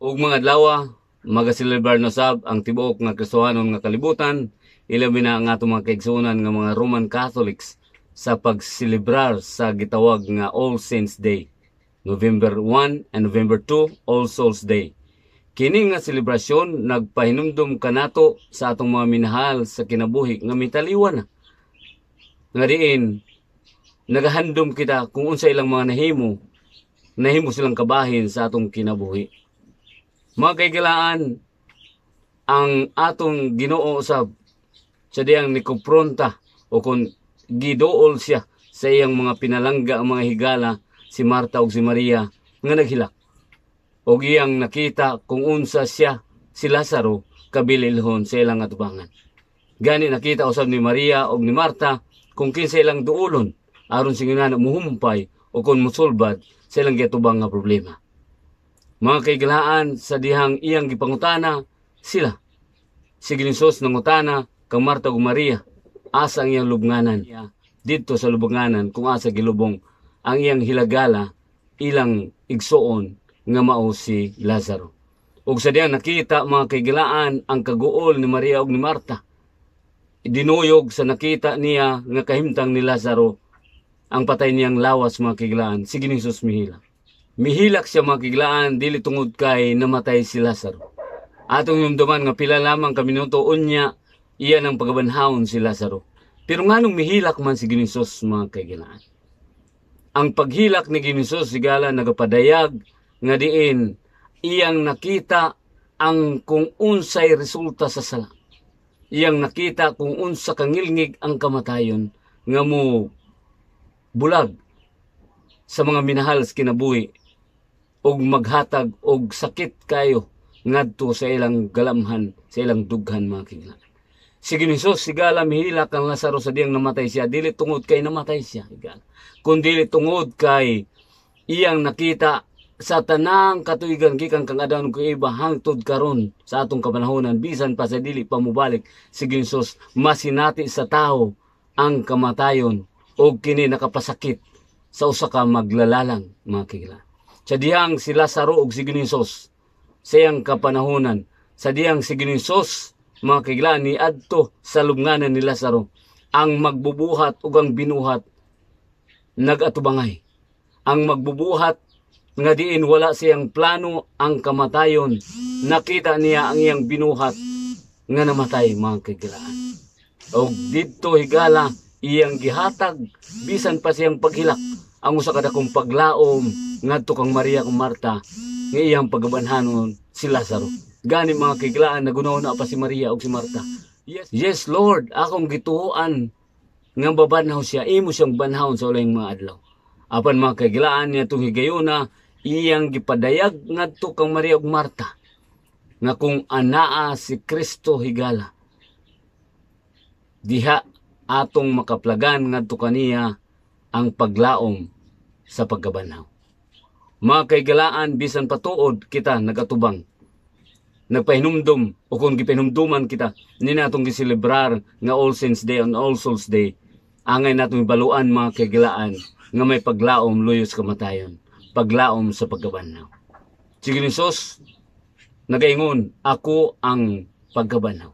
Ug mga adlaw magasilibrar na sab ang tibuok nga Kristohanon nga kalibutan, ilabi na ang atong mga kaigsuonan nga mga Roman Catholics sa pagsilibrar sa gitawag nga All Saints Day, November 1 and November 2, All Souls Day. Kini nga selebrasyon nagpahinumdum kanato sa atong mga minahal sa kinabuhi nga mitaliwan na. Nga diin nagahandom kita kung unsa ilang mga nahimo silang kabahin sa atong kinabuhi. Mga kaigilaan, ang atong Ginoo usab sa diyang nikumpronta o kung gidool siya sa iyang mga pinalangga ang mga higala, si Marta ug si Maria nga naghilak. O iyang nakita kung unsa siya, si Lazaro, kabililhon sa ilang atubangan. Gani nakita usab ni Maria ug ni Marta kung kinsa ilang duolon aron singinana muhumpay o kung musulbad sa ilang gitubang nga problema. Mga kaigilaan, sa dihang iyang gipangutana sila. Si Ginisos nangutana kang Marta ug Maria, asa ang iyang lubnganan. Dito sa lubnganan kung asa gilubong ang iyang hilagala, ilang igsoon nga mao si Lazaro. Ug sa diyang nakita mga kaigilaan ang kaguol ni Maria ug ni Marta, dinuyog sa nakita niya nga kahimtang ni Lazaro ang patay niyang lawas mga kaigilaan, si Ginisos mihilak. Mihilak siya mga kaigilaan, dili tungod kay namatay si Lazaro. Atong yumduman nga pila lamang kaminuto unya, iyan ang pagabanhawon si Lazaro. Pero nganong mihilak man si Ginisos mga kaigilaan? Ang paghilak ni Ginisos sigala nagapadayag nga diin iyang nakita ang kung unsay resulta sa sala. Iyang nakita kung unsa kangilngig ang kamatayon nga mo bulag sa mga minahal sa kinabuhi og maghatag og sakit kayo ngadto sa ilang galamhan, sa ilang dughan mga kaigilaan. Si Ginisos sigala mihilak ang Lazaro sa diyang namatay siya, dili tungod kay namatay siya, kundi dili tungod kay iyang nakita sa tanang katuigan gikan kang Adan ug Eva hangtod karon sa atong kapanahonan, bisan pa sa dili pa mubalik si Ginisos, masinati sa tao ang kamatayon o kini nakapasakit sa usa ka maglalalang mga kaigilaan. Sa diyang si Lazaro ug si Ginisos sa iyang kapanahonan, sa diyang si Ginisos mga kaigilaan ni adto sa lubnganan ni Lazaro, ang magbubuhat ug ang binuhat nagatubangay. Ang magbubuhat nga diin wala siyang plano ang kamatayon, nakita niya ang iyang binuhat nga namatay mga kaigilaan. Og didto higala iyang gihatag bisan pa siyang paghilak ang usa ka dakong paglaom ngadto kang Maria ug Marta nga iyang pagabanhanon si Lazaro. Gani mga kaigilaan, nagunahuna pa si Maria ug si Marta. Yes Lord, akong gituoan nga babanhaw siya, imo siyang banhawon sa ulang mga adlaw. Apan mga kaigilaan niya itong higayuna, iyang gipadayag ngadto kang Maria ug Marta nga kung anaa si Kristo higala, diha atong makaplagan ngadto kaniya ang paglaom sa pagkabanhaw. Mga kaigilaan, bisan patuod kita nagatubang, nagpahinumdum o kung gipahinumduman kita, hindi natong giselebrar nga All Saints Day and All Souls Day, angay natong ibaluan mga kaigilaan nga may paglaom luyos kamatayon, paglaom sa pagkabanhaw. Si Ginisos nagaingon, ako ang pagkabanhaw.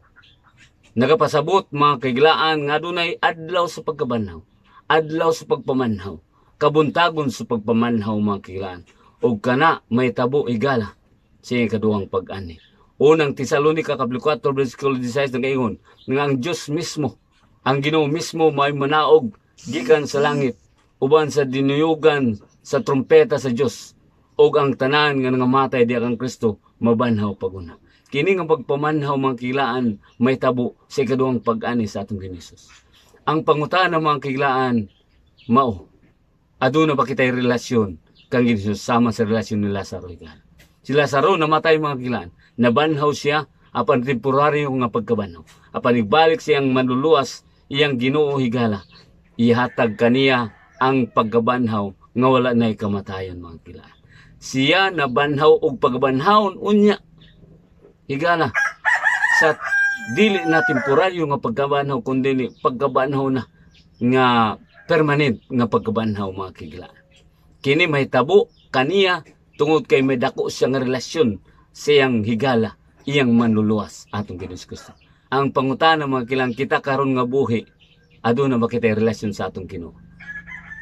Nagapasabot mga kaigilaan nga dunay adlaw sa pagkabanhaw, adlaw sa pagpamanhaw, kabuntagon sa pagpamanhaw mga kaigilaan, o kana may tabo igala sa ikaduhang pag-ani. Unang Tesalonica kapitulo 4 versikulo 16 nagaingon nga ang Dios mismo, ang Ginoo mismo may manaog gikan sa langit uban sa dinuyugan sa trumpeta sa Dios, ug ang tanan nga nangamatay diha kang Kristo mabanhaw paguna. Kini nga pagpamanhaw mga kaigilaan may tabo sa ikaduhang pag-ani sa atong Ginisos. Ang pangutana mga kaigilaan mao, aduna ba kitay relasyon kang Ginisos sama sa relasyon ni Lazaro higala? Si Lazaro namatay mga kaigilaan, nabanhaw siya apan temporaryo nga pagkabanhaw. Apan ibalik siyang manluluwas iyang Ginoo higala, ihatag kaniya ang pagkabanhaw nga wala na'y kamatayon mga kaigilaan. Siya nabanhaw og pagkabanhawon unya higala sa dili na temporaryo nga pagkabanhaw kundi pagkabanhaw na nga permanent nga pagkabanhaw mga kaigilaan. Kini may tabo kaniya tungod kay may dako siya nga relasyon siyang higala, iyang manluluwas atong Ginoong Kristo. Ang pangutana mga kilang kita karon nga buhi, aduna ba kita relasyon sa atong Ginoo?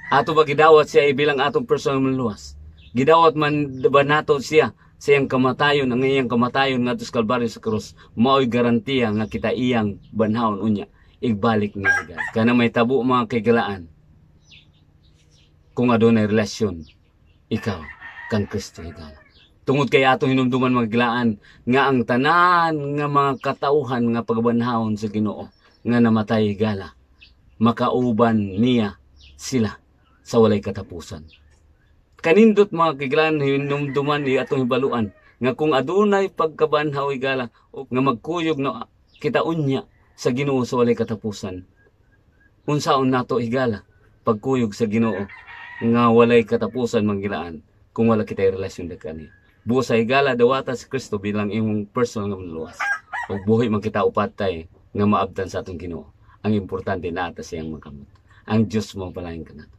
Ato ba gidawat siya ibilang atong personal manluwas? Gidawat man ba nato siya sa iyang kamatayon, ang iyang kamatayon nga sa Kalbaryo sa krus, mao'y garantiya nga kita iyang banhaon unya, igbalik niya higala. Kana may tabo mga kaigalaan, kung adunay relasyon, ikaw, kang Kristo higala. Tungod kay atong hinumduman mga gilaan, nga ang tanan nga mga katauhan nga pagbanhaon sa Ginoo, nga namatay higala, makauban niya sila sa walay katapusan. Kanindot mga kaigalaan, hinumduman ni atong hibaluan, nga kung adunay pagkabanhaw higala, o nga magkuyog na kita unya sa Ginoo sa walay katapusan, unsaon nato higala, pagkuyog sa Ginoo, nga walay katapusan mga gilaan, kung wala kita relasyon na kaniya. Buo sa higala, dawata si Kristo bilang imong personal nga manluwas. O buhay man kita upatay nga maabtan sa atong Ginoo. Ang importante na ata siyang makamot. Ang Diyos mo palaing ka nato.